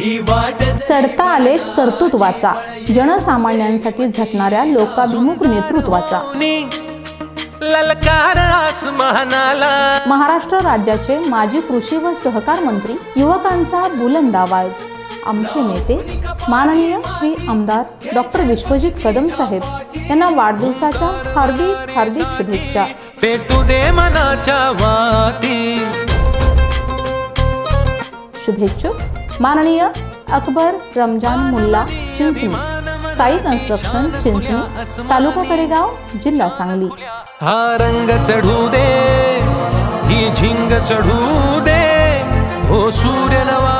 ही वाट चढता आले कर्तृत्वाचा, जनसामान्यांसाठी झटणाऱ्या लोकाभिमुख नेतृत्वाचा. ललकार आसमानाला. महाराष्ट्र राज्याचे माजी कृषी व सहकार मंत्री, युवकांचा बुलंद आवाज, आमचे नेते माननीय श्री आमदार डॉक्टर विश्वजित कदम साहेब यांना वाढदिवसाच्या हार्दिक हार्दिक शुभेच्छा. पेटू दे मनाच्या वाती. शुभेच्छुक माननीय अकबर रमजान मुल्ला चिंचणी, साई कन्स्ट्रक्शन चिंचणी, तालुका कडेगाव, जिल्हा सांगली. हा रंग चढू दे, ही झिंग चढू दे, हो सूर्य नवा.